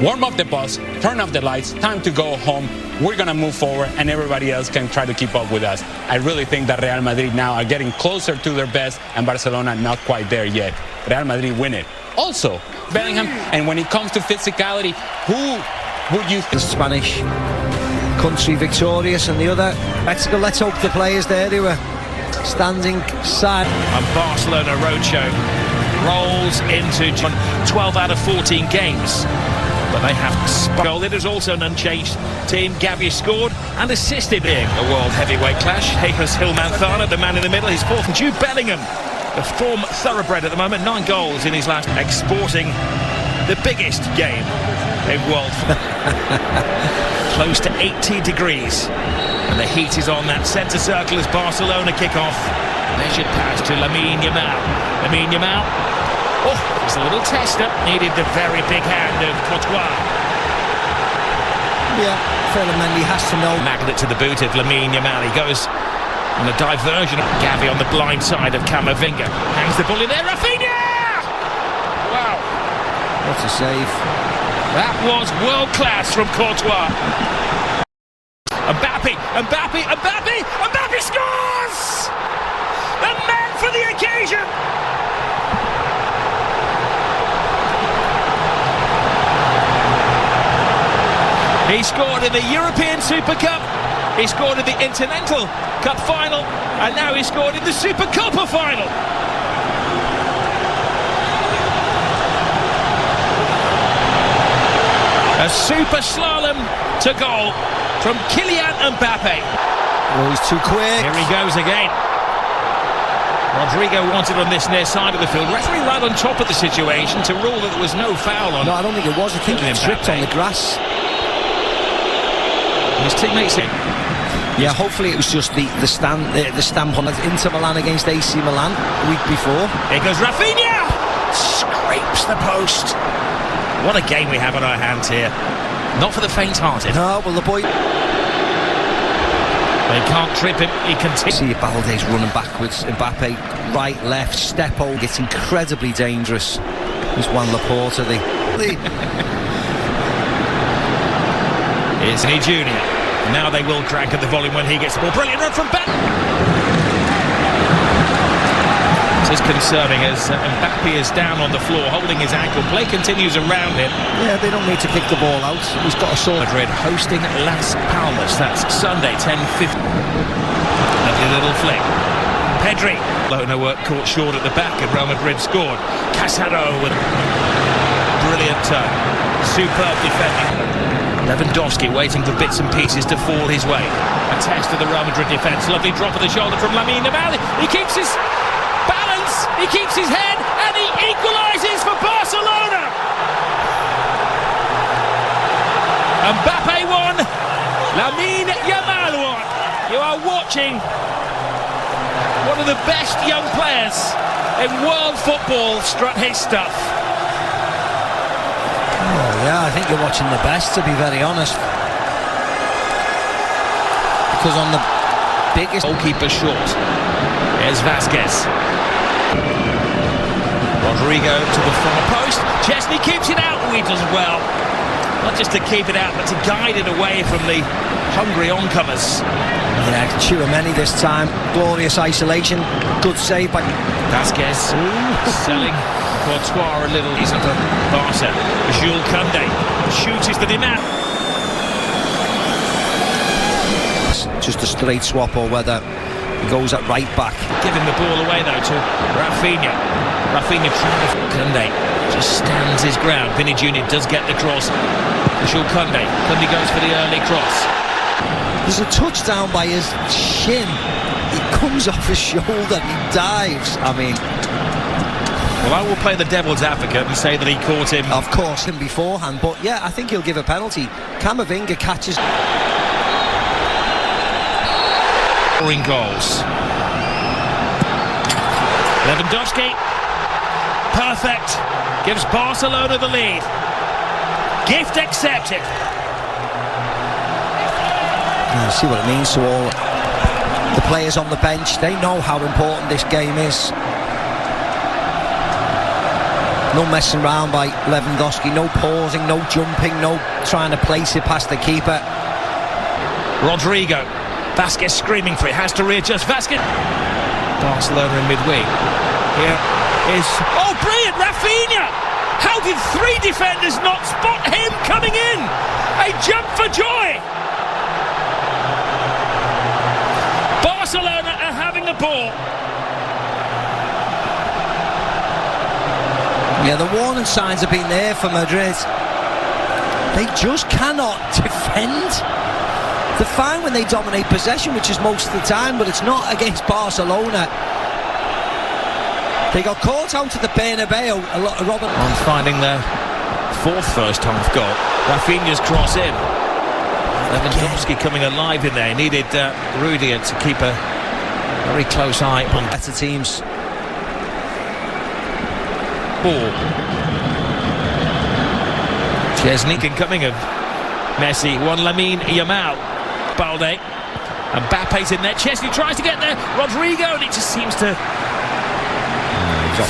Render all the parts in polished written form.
warm up the bus, turn off the lights, time to go home. We're going to move forward, and everybody else can try to keep up with us. I really think that Real Madrid now are getting closer to their best, and Barcelona not quite there yet. Real Madrid win it. Also, Bellingham, and when it comes to physicality, who would you think? The Spanish country victorious, and the other, Mexico. Let's hope the players there who are standing side. And Barcelona roadshow rolls into 12 out of 14 games. But they have goal. It is also an unchanged team. Gavi scored and assisted in a world heavyweight clash. Jesus Gil Manzana, the man in the middle, his fourth. And Jude Bellingham, the form thoroughbred at the moment, 9 goals in his last, exporting the biggest game in world. Close to 80 degrees. And the heat is on that centre circle as Barcelona kick off. Measured pass to Lamine Yamal. Lamine Yamal. Oh, it's a little tester. Needed the very big hand of Courtois. Yeah, Mendy has to know. Magnet to the boot of Lamine Yamal. He goes on a diversion. Gavi on the blind side of Camavinga. Hangs the ball in there. Rafinha! Wow. What a save. That was world class from Courtois. Mbappe scores! The man for the occasion! He scored in the European Super Cup, he scored in the Intercontinental Cup final, and now he scored in the Super Copa final. A super slalom to goal from Kylian Mbappe. Oh, he's too quick. Here he goes again. Rodrigo wanted on this near side of the field. Referee right on top of the situation to rule that there was no foul on. No, I don't think it was. I think he tripped on the grass. His teammates in. Yeah, hopefully it was just the stamp on Inter Milan against AC Milan the week before. Here goes Rafinha! Scrapes the post. What a game we have on our hands here. Not for the faint-hearted. No, well the boy... They can't trip him, he continues. See Balde's running backwards, Mbappe, right, left, step over. It's incredibly dangerous. There's Juan Laporta, It's Anthony Jr. Now they will crank at the volume when he gets the ball. Brilliant run from back. This is concerning as Mbappe is down on the floor holding his ankle. Play continues around him. Yeah, they don't need to kick the ball out. He's got a sort. Madrid hosting Las Palmas. That's Sunday, 10:50. Lovely little flick. Pedri. Barcelona work caught short at the back and Real Madrid scored. Casado with brilliant turn. Superb defending. Lewandowski waiting for bits and pieces to fall his way. A test of the Real Madrid defence. Lovely drop of the shoulder from Lamine Yamal. He keeps his balance, he keeps his head, and he equalises for Barcelona. Mbappe won, Lamine Yamal won. You are watching one of the best young players in world football strut his stuff. Oh yeah, I think you're watching the best, to be very honest. Because on the biggest... Goalkeeper short. Here's Vasquez. Rodrigo to the far post. Chesney keeps it out. Oh, he does well. Not just to keep it out, but to guide it away from the hungry oncomers. Yeah, Tchouaméni this time. Glorious isolation. Good save by Vasquez. Selling Courtois a little. He's under Barca. Jules Koundé shoots the demand. Just a straight swap, or whether he goes at right back. Giving the ball away though to Rafinha. Rafinha trying to... Koundé just stands his ground. Vinny Jr. does get the cross. Jules Koundé. Koundé goes for the early cross. There's a touchdown by his shin. He comes off his shoulder, he dives. I mean... Well, I will play the devil's advocate and say that he caught him. Of course, him beforehand, but yeah, I think he'll give a penalty. Camavinga catches... Scoring goals. Lewandowski. Perfect. Gives Barcelona the lead. Gift accepted. You see what it means to all the players on the bench. They know how important this game is. No messing around by Lewandowski, no pausing, no jumping, no trying to place it past the keeper. Rodrigo. Vasquez screaming for it, has to readjust. Vasquez. Barcelona in midweek. Here is... Oh, brilliant! Rafinha! How did 3 defenders not spot him coming in? A jump for joy! Barcelona are having the ball. Yeah, the warning signs have been there for Madrid. They just cannot defend. They're fine when they dominate possession, which is most of the time, but it's not against Barcelona. They got caught out at the Bernabeu. Robin on finding their 4th first-half goal. Rafinha's cross in. Lewandowski coming alive in there. He needed Rudiger to keep a very close eye on better teams. Ball. Chesney coming of Messi. One Lamine Yamal. Balde. And Mbappe's in there. Chesney tries to get there. Rodrigo, and it just seems to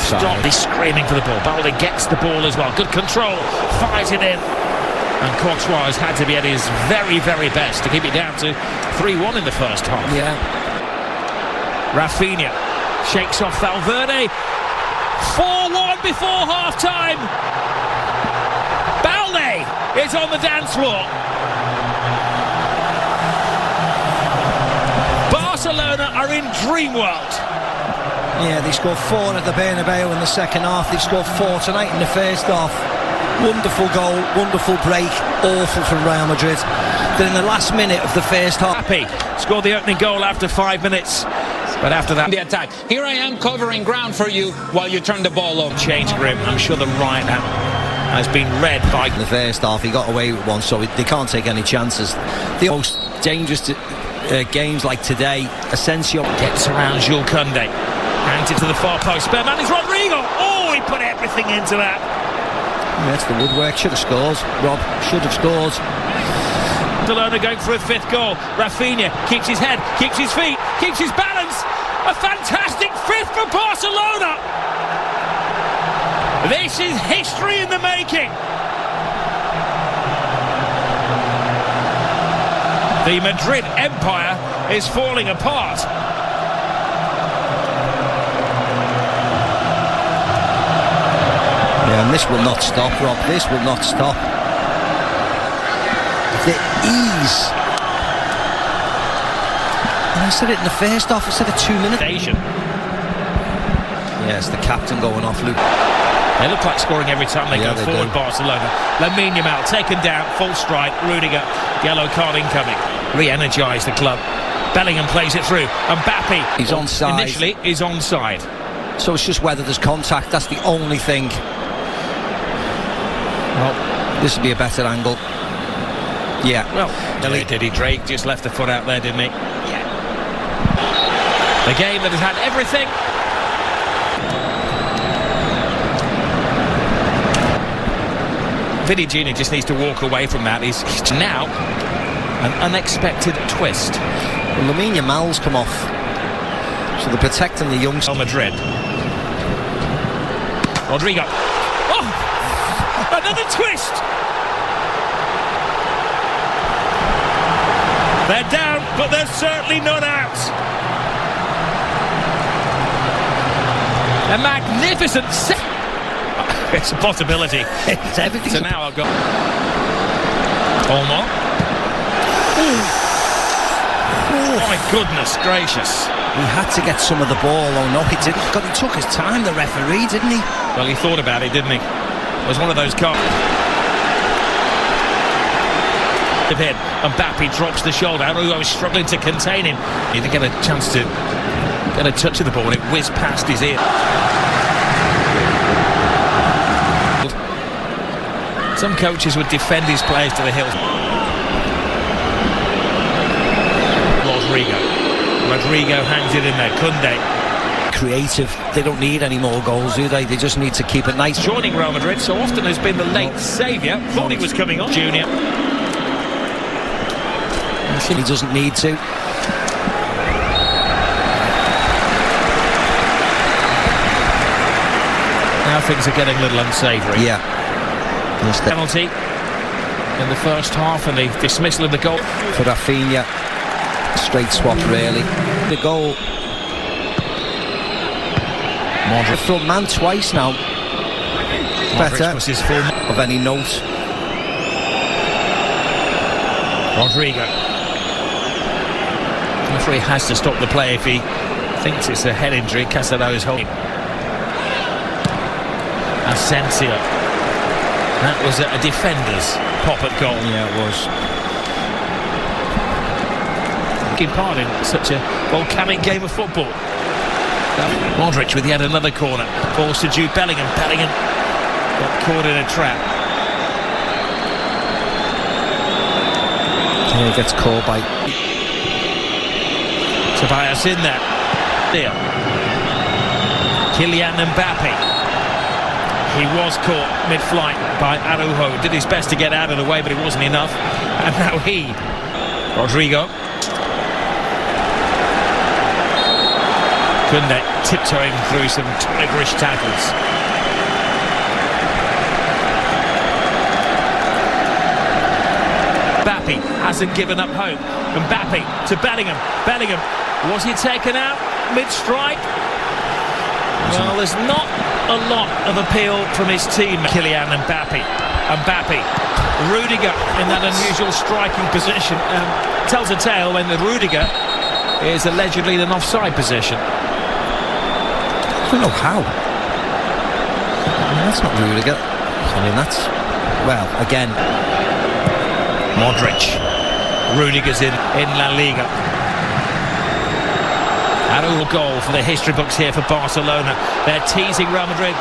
stop. He's screaming for the ball. Balde gets the ball as well. Good control. Fires it in. And Courtois has had to be at his very, very best to keep it down to 3-1 in the first half. Yeah. Rafinha shakes off Valverde. 4-1 before half-time. Balde is on the dance floor. Barcelona are in dream world. Yeah, they scored 4 at the Bernabeu in the second half. They scored 4 tonight in the first half. Wonderful goal, wonderful break, awful from Real Madrid. Then in the last minute of the first half, Happy scored the opening goal after 5 minutes. But after that, the attack. Here I am covering ground for you while you turn the ball over. Change grim. I'm sure the right has been read by in the first half. He got away with one, so they can't take any chances. The most dangerous games like today, Asensio gets around Jules Koundé, hangs it to the far post. Spare man is Rodrigo. Oh, he put everything into that. That's the woodwork. Should have scored. Rob should have scored. Barcelona going for a 5th goal. Rafinha keeps his head, keeps his feet, keeps his balance. A fantastic 5th for Barcelona. This is history in the making. The Madrid empire is falling apart. Yeah, and this will not stop, Rob. This will not stop. The ease. And I said it in the first half, I said a 2-minute. Yes, the captain going off, Luke. They look like scoring every time they go forward, do. Barcelona. Lamine Yamal taken down, full strike. Rudiger, yellow card incoming. Re-energise the club. Bellingham plays it through. And Mbappe, he's onside. Initially, is onside. So it's just whether there's contact. That's the only thing. Well, this would be a better angle. Yeah. Well, did he? Drake just left the foot out there, didn't he? Yeah. The game that has had everything. Vini Jr. just needs to walk away from that. He's now an unexpected twist. Well, Lamine Yamal's come off, so they're protecting the youngster. Madrid. Rodrigo. Oh, another twist. They're down, but they're certainly not out. A magnificent set. It's a possibility. It's everything. So now I've got Olmo. Oh my goodness gracious. He had to get some of the ball. Oh no, he didn't. God, he took his time, the referee, didn't he? Well, he thought about it, didn't he? It was one of those cards. Hit. Mbappe drops the shoulder. I was struggling to contain him. He didn't get a chance to get a touch of the ball and it whizzed past his ear. Some coaches would defend his players to the hilt. Rodrigo hangs it in there. Koundé. Creative. They don't need any more goals, do they? They just need to keep it nice. Joining Real Madrid so often has been the late saviour. Thought he was coming on. Junior. He doesn't need to. Now Now things are getting a little unsavoury. Yeah. Yes, Penalty in the first half and the dismissal of the goal. For Rafinha. Straight swap, really. The goal. Modric. Front man twice now. Better. Was his full of any note. Rodrigo. The referee has to stop the play if he thinks it's a head injury. Casado's holding. Asensio. That was a defender's pop at goal. Yeah, it was. Taking part in such a volcanic game of football. Modric with yet another corner. Balls to Jude Bellingham. Bellingham got caught in a trap. Yeah, he gets caught by Tobias in there. There. Kylian Mbappe. He was caught mid-flight by Araujo. Did his best to get out of the way, but it wasn't enough. And now he, Rodrigo. Kunde tiptoeing through some tigerish tackles. Mbappe hasn't given up hope. Mbappe to Bellingham. Bellingham, was he taken out mid-strike? Well, there's not a lot of appeal from his team. Kylian Mbappe. Mbappe. Rudiger in that unusual striking position. Tells a tale when the Rudiger is allegedly in an offside position. I don't know how. I mean, that's not Rudiger. I mean, that's... Well, again... Modric. Rudiger's in La Liga. Araujo goal for the history books here for Barcelona. They're teasing Real Madrid.